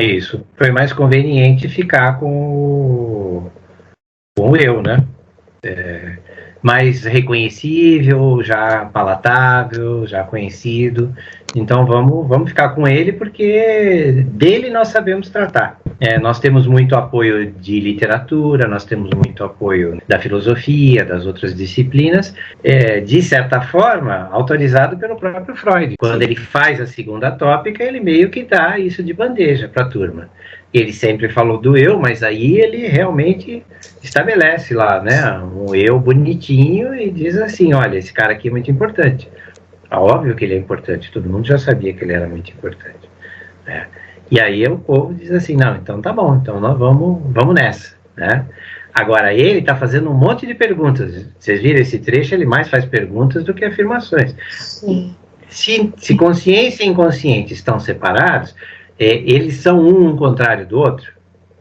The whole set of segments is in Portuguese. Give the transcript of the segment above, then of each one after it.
Isso. Foi mais conveniente ficar com o eu, né? Mais reconhecível, já palatável, já conhecido. Então vamos ficar com ele, porque dele nós sabemos tratar. Nós temos muito apoio de literatura, nós temos muito apoio da filosofia, das outras disciplinas, de certa forma, autorizado pelo próprio Freud. Quando ele faz a segunda tópica, ele meio que dá isso de bandeja para a turma. Ele sempre falou do eu, mas aí ele realmente estabelece lá, né, um eu bonitinho e diz assim, olha, esse cara aqui é muito importante. Óbvio que ele é importante, todo mundo já sabia que ele era muito importante. Né? E aí o povo diz assim, não, então tá bom, então nós vamos nessa. Né? Agora, ele está fazendo um monte de perguntas. Vocês viram esse trecho, ele mais faz perguntas do que afirmações. Sim. Se consciência e inconsciente estão separados, eles são um contrário do outro?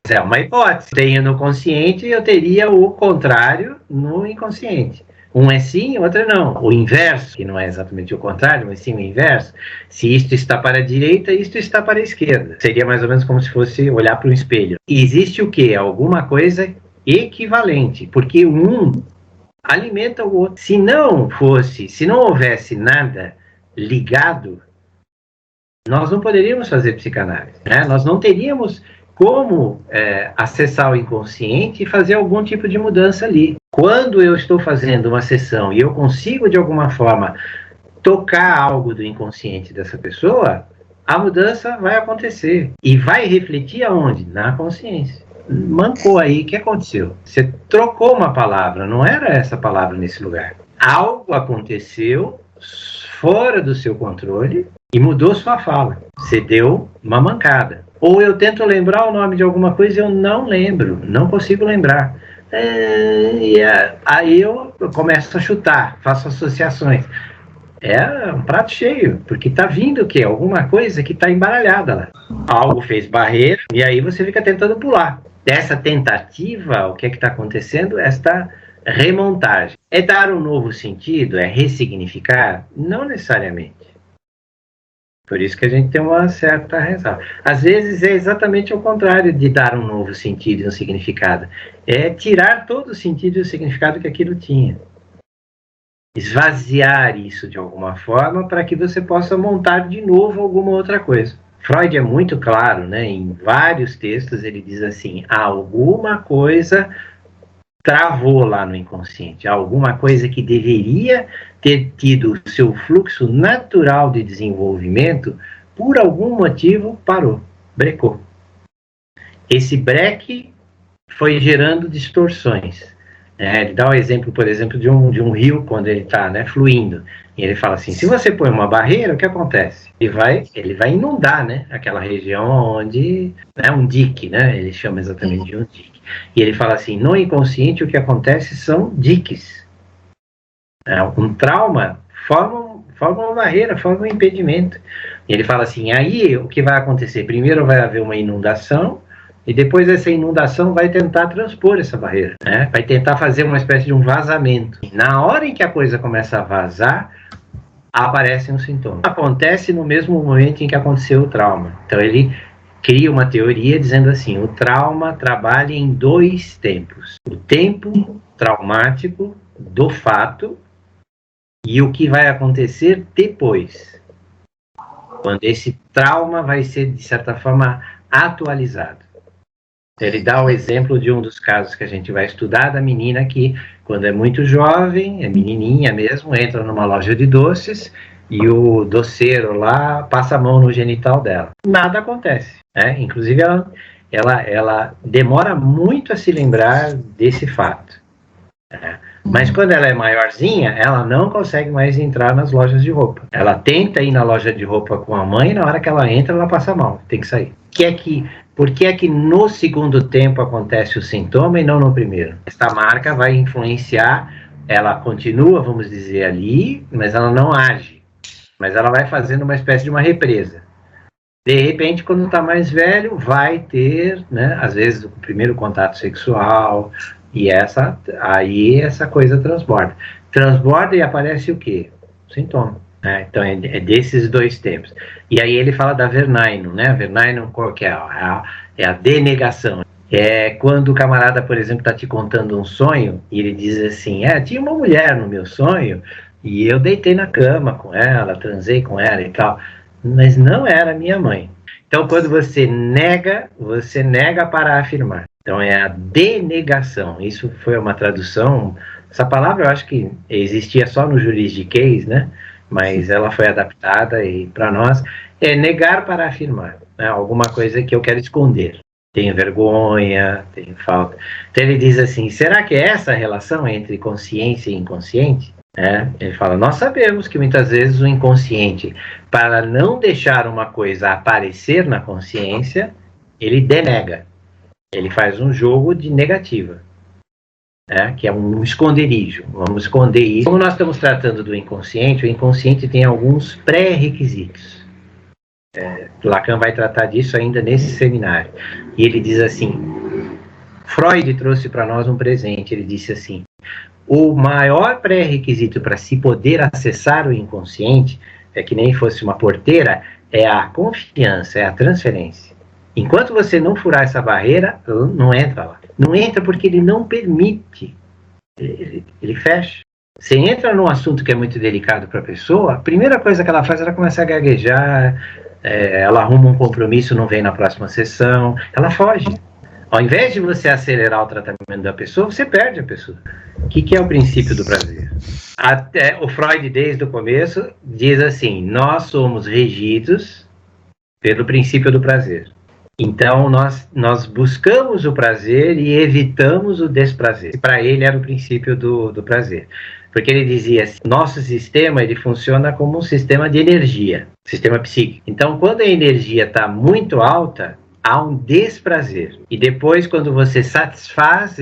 É uma hipótese. Tenho no consciente, eu teria o contrário no inconsciente. Um é sim, outro é não. O inverso, que não é exatamente o contrário, mas sim o inverso. Se isto está para a direita, isto está para a esquerda. Seria mais ou menos como se fosse olhar para um espelho. E existe o quê? Alguma coisa equivalente, porque um alimenta o outro. Se não houvesse nada ligado, nós não poderíamos fazer psicanálise, né? Nós não teríamos como acessar o inconsciente e fazer algum tipo de mudança ali. Quando eu estou fazendo uma sessão e eu consigo, de alguma forma, tocar algo do inconsciente dessa pessoa, a mudança vai acontecer. E vai refletir aonde? Na consciência. Mancou aí, o que aconteceu? Você trocou uma palavra, não era essa palavra nesse lugar. Algo aconteceu fora do seu controle e mudou sua fala. Você deu uma mancada. Ou eu tento lembrar o nome de alguma coisa e eu não lembro, não consigo lembrar. Aí eu começo a chutar, faço associações. É um prato cheio, porque está vindo o quê? Alguma coisa que está embaralhada lá. Algo fez barreira e aí você fica tentando pular. Dessa tentativa, o que é que está acontecendo? Esta remontagem. É dar um novo sentido? É ressignificar? Não necessariamente. Por isso que a gente tem uma certa ressalva. Às vezes é exatamente o contrário de dar um novo sentido e um significado. É tirar todo o sentido e o significado que aquilo tinha. Esvaziar isso de alguma forma para que você possa montar de novo alguma outra coisa. Freud é muito claro, né? Em vários textos ele diz assim, alguma coisa travou lá no inconsciente, alguma coisa que deveria ter tido o seu fluxo natural de desenvolvimento, por algum motivo parou, brecou. Esse breque foi gerando distorções. Ele dá o exemplo, por exemplo, de um rio quando ele está, né, fluindo. E ele fala assim, se você põe uma barreira, o que acontece? Ele vai inundar, né, aquela região onde é um dique, né, ele chama exatamente de um dique. E ele fala assim, no inconsciente o que acontece são diques. Um trauma forma uma barreira, forma um impedimento. E ele fala assim, aí o que vai acontecer? Primeiro vai haver uma inundação, e depois essa inundação vai tentar transpor essa barreira, né? Vai tentar fazer uma espécie de um vazamento. Na hora em que a coisa começa a vazar, aparecem os sintomas. Acontece no mesmo momento em que aconteceu o trauma. Então ele cria uma teoria dizendo assim, o trauma trabalha em 2 tempos. O tempo traumático do fato e o que vai acontecer depois. Quando esse trauma vai ser, de certa forma, atualizado. Ele dá o exemplo de um dos casos que a gente vai estudar, da menina que, quando é muito jovem, é menininha mesmo, entra numa loja de doces e o doceiro lá passa a mão no genital dela. Nada acontece. Né? Inclusive, ela demora muito a se lembrar desse fato. Né? Mas quando ela é maiorzinha, ela não consegue mais entrar nas lojas de roupa. Ela tenta ir na loja de roupa com a mãe, e na hora que ela entra, ela passa mal, tem que sair. Por que é que no segundo tempo acontece o sintoma e não no primeiro? Esta marca vai influenciar, ela continua, vamos dizer, ali, mas ela não age. Mas ela vai fazendo uma espécie de uma represa. De repente, quando está mais velho, vai ter, né, às vezes, o primeiro contato sexual, e aí essa coisa transborda. Transborda e aparece o quê? Sintoma. né? Então é desses dois tempos. E aí ele fala da Vernaino, né? Vernaino, qual que é? É a denegação. É quando o camarada, por exemplo, está te contando um sonho e ele diz assim, tinha uma mulher no meu sonho e eu deitei na cama com ela, transei com ela e tal, mas não era minha mãe. Então, quando você nega para afirmar. Então, é a denegação. Isso foi uma tradução. Essa palavra eu acho que existia só no juridiquês, né? Mas ela foi adaptada e, para nós, é negar para afirmar, né? Alguma coisa que eu quero esconder. Tenho vergonha, tenho falta. Então, ele diz assim, será que é essa a relação entre consciência e inconsciente? Ele fala, nós sabemos que muitas vezes o inconsciente, para não deixar uma coisa aparecer na consciência, ele denega. Ele faz um jogo de negativa, que é um esconderijo. Vamos esconder isso. Como nós estamos tratando do inconsciente, o inconsciente tem alguns pré-requisitos. Lacan vai tratar disso ainda nesse seminário. E ele diz assim, Freud trouxe para nós um presente, ele disse assim, o maior pré-requisito para se poder acessar o inconsciente, é que nem fosse uma porteira, é a confiança, é a transferência. Enquanto você não furar essa barreira, não entra lá. Não entra porque ele não permite. Ele fecha. Você entra num assunto que é muito delicado para a pessoa, a primeira coisa que ela faz é ela começar a gaguejar, ela arruma um compromisso, não vem na próxima sessão, ela foge. Ao invés de você acelerar o tratamento da pessoa, você perde a pessoa. O que é o princípio do prazer? Até o Freud, desde o começo, diz assim, nós somos regidos pelo princípio do prazer. Então, nós buscamos o prazer e evitamos o desprazer. Para ele era o princípio do prazer. Porque ele dizia assim, nosso sistema ele funciona como um sistema de energia, sistema psíquico. Então, quando a energia está muito alta, há um desprazer. E depois, quando você satisfaz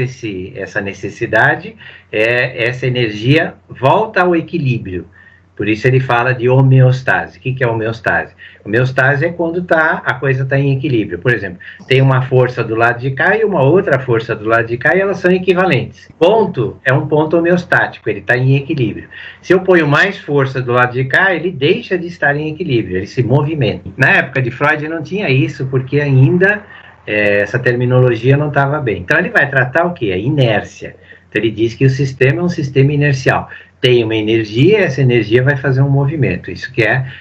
essa necessidade, essa energia volta ao equilíbrio. Por isso ele fala de homeostase. O que é homeostase? Homeostase é quando a coisa está em equilíbrio. Por exemplo, tem uma força do lado de cá e uma outra força do lado de cá e elas são equivalentes. Ponto é um ponto homeostático, ele está em equilíbrio. Se eu ponho mais força do lado de cá, ele deixa de estar em equilíbrio, ele se movimenta. Na época de Freud não tinha isso, porque ainda essa terminologia não estava bem. Então ele vai tratar o quê? A inércia. Então ele diz que o sistema é um sistema inercial. Tem uma energia, essa energia vai fazer um movimento,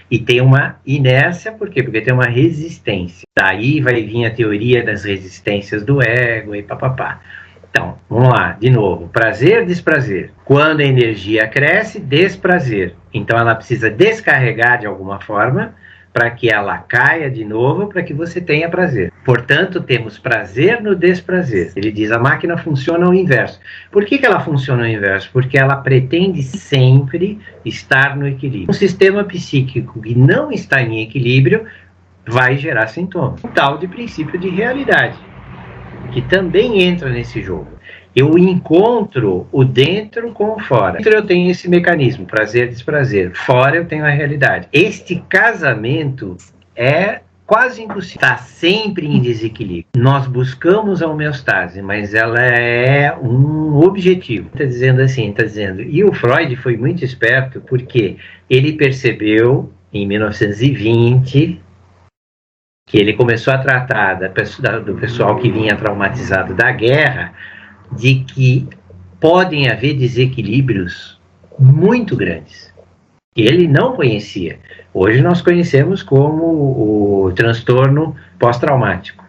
e tem uma inércia, por quê? Porque tem uma resistência. Daí vai vir a teoria das resistências do ego e papapá. Então, vamos lá, de novo, prazer, desprazer. Quando a energia cresce, desprazer. Então ela precisa descarregar de alguma forma, para que ela caia de novo, para que você tenha prazer. Portanto, temos prazer no desprazer. Ele diz, a máquina funciona ao inverso. Por que ela funciona ao inverso? Porque ela pretende sempre estar no equilíbrio. Um sistema psíquico que não está em equilíbrio vai gerar sintomas. Um tal de princípio de realidade, que também entra nesse jogo. Eu encontro o dentro com o fora. Dentro eu tenho esse mecanismo, prazer, desprazer. Fora eu tenho a realidade. Este casamento é quase impossível. Está sempre em desequilíbrio. Nós buscamos a homeostase, mas ela é um objetivo. Está dizendo assim, está dizendo. E o Freud foi muito esperto porque ele percebeu, em 1920, que ele começou a tratar do pessoal que vinha traumatizado da guerra, de que podem haver desequilíbrios muito grandes. Ele não conhecia. Hoje nós conhecemos como o transtorno pós-traumático.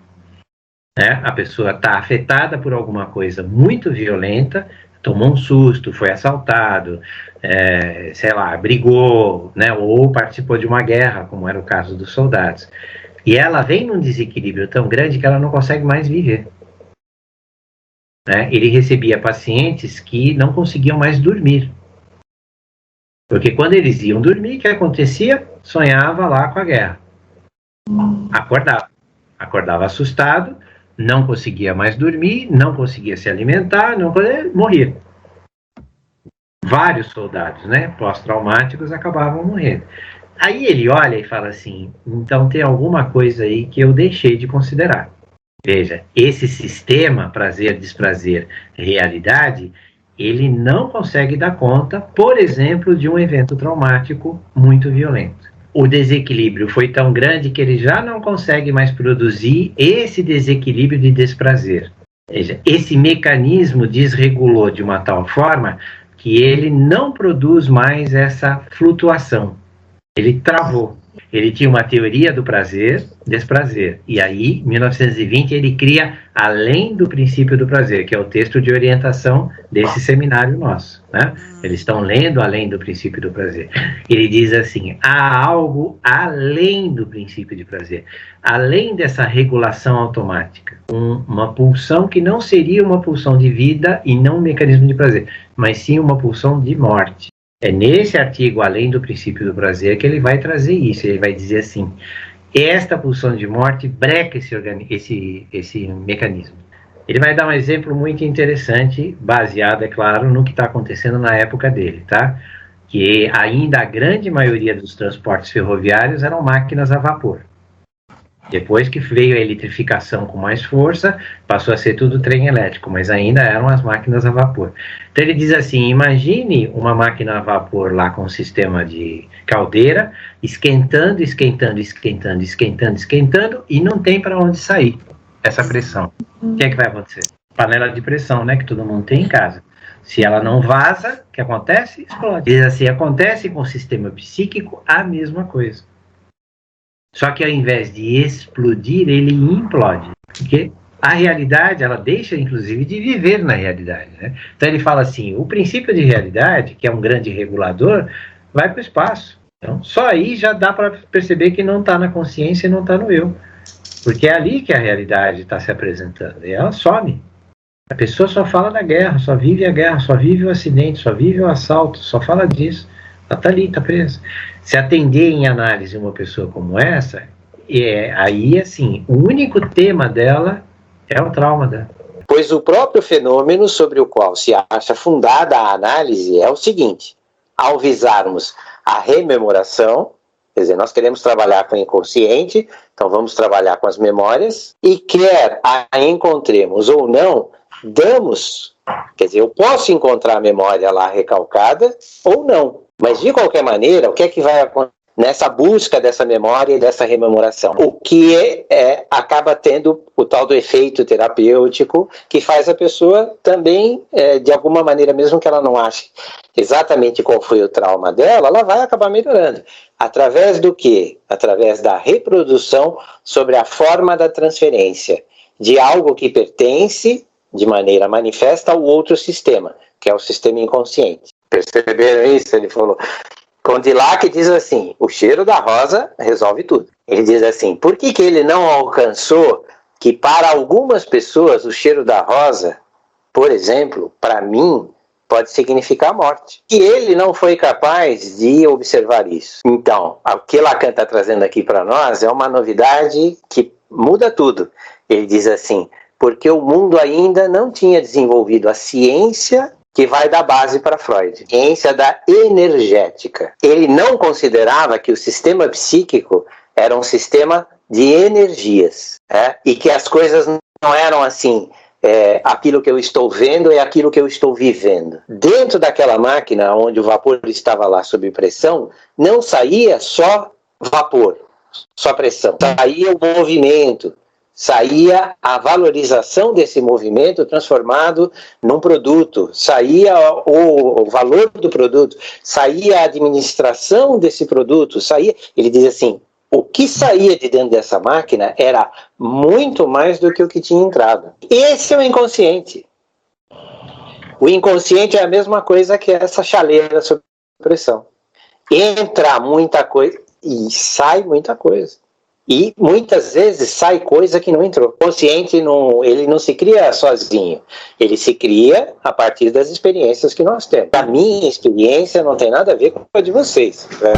A pessoa está afetada por alguma coisa muito violenta, tomou um susto, foi assaltado, brigou, ou participou de uma guerra, como era o caso dos soldados. E ela vem num desequilíbrio tão grande que ela não consegue mais viver. Ele recebia pacientes que não conseguiam mais dormir. Porque quando eles iam dormir, o que acontecia? Sonhava lá com a guerra. Acordava assustado, não conseguia mais dormir, não conseguia se alimentar, morria. Vários soldados, pós-traumáticos acabavam morrendo. Aí ele olha e fala assim, então tem alguma coisa aí que eu deixei de considerar. Veja, esse sistema, prazer, desprazer, realidade, ele não consegue dar conta, por exemplo, de um evento traumático muito violento. O desequilíbrio foi tão grande que ele já não consegue mais produzir esse desequilíbrio de desprazer. Ou seja, esse mecanismo desregulou de uma tal forma que ele não produz mais essa flutuação. Ele travou. Ele tinha uma teoria do prazer, desprazer. E aí, em 1920, ele cria Além do Princípio do Prazer, que é o texto de orientação desse seminário nosso, né? Eles estão lendo Além do Princípio do Prazer. Ele diz assim, há algo além do princípio de prazer, além dessa regulação automática, uma pulsão que não seria uma pulsão de vida e não um mecanismo de prazer, mas sim uma pulsão de morte. É nesse artigo, Além do Princípio do Prazer, que ele vai trazer isso. Ele vai dizer assim, esta pulsão de morte breca esse mecanismo. Ele vai dar um exemplo muito interessante, baseado, é claro, no que está acontecendo na época dele, tá? Que ainda a grande maioria dos transportes ferroviários eram máquinas a vapor. Depois que veio a eletrificação com mais força, passou a ser tudo trem elétrico, mas ainda eram as máquinas a vapor. Então ele diz assim, imagine uma máquina a vapor lá com um sistema de caldeira, esquentando, esquentando, esquentando, esquentando, esquentando, e não tem para onde sair essa pressão. O que é que vai acontecer? Panela de pressão, né, que todo mundo tem em casa. Se ela não vaza, o que acontece? Explode. Diz assim, acontece com o sistema psíquico a mesma coisa. Só que ao invés de explodir, ele implode. Porque a realidade, ela deixa, inclusive, de viver na realidade, né? Então ele fala assim, o princípio de realidade, que é um grande regulador, vai para o espaço. Então, só aí já dá para perceber que não está na consciência e não está no eu. Porque é ali que a realidade está se apresentando. E ela some. A pessoa só fala da guerra, só vive a guerra, só vive o acidente, só vive o assalto, só fala disso. Ela está ali, está presa. Se atender em análise uma pessoa como essa, aí, assim, o único tema dela é o trauma dela. Pois o próprio fenômeno sobre o qual se acha fundada a análise é o seguinte: ao visarmos a rememoração, quer dizer, nós queremos trabalhar com o inconsciente, então vamos trabalhar com as memórias, e quer a encontremos ou não, damos, quer dizer, eu posso encontrar a memória lá recalcada ou não. Mas, de qualquer maneira, o que é que vai acontecer nessa busca dessa memória e dessa rememoração? O que acaba tendo o tal do efeito terapêutico, que faz a pessoa também, de alguma maneira, mesmo que ela não ache exatamente qual foi o trauma dela, ela vai acabar melhorando. Através do quê? Através da reprodução sobre a forma da transferência de algo que pertence, de maneira manifesta, ao outro sistema, que é o sistema inconsciente. Perceberam isso? Ele falou. Condillac diz assim, o cheiro da rosa resolve tudo. Ele diz assim, por que ele não alcançou que para algumas pessoas o cheiro da rosa, por exemplo, para mim, pode significar morte? E ele não foi capaz de observar isso. Então, o que Lacan está trazendo aqui para nós é uma novidade que muda tudo. Ele diz assim, porque o mundo ainda não tinha desenvolvido a ciência que vai dar base para Freud, ciência da energética. Ele não considerava que o sistema psíquico era um sistema de energias, e que as coisas não eram assim, aquilo que eu estou vendo é aquilo que eu estou vivendo. Dentro daquela máquina onde o vapor estava lá sob pressão, não saía só vapor, só pressão, saía o movimento, saía a valorização desse movimento transformado num produto, saía o valor do produto, saía a administração desse produto, saía, ele diz assim, o que saía de dentro dessa máquina era muito mais do que o que tinha entrado. Esse é o inconsciente. O inconsciente é a mesma coisa que essa chaleira sob pressão. Entra muita coisa e sai muita coisa. E muitas vezes sai coisa que não entrou. O consciente ele não se cria sozinho. Ele se cria a partir das experiências que nós temos. A minha experiência não tem nada a ver com a de vocês, né?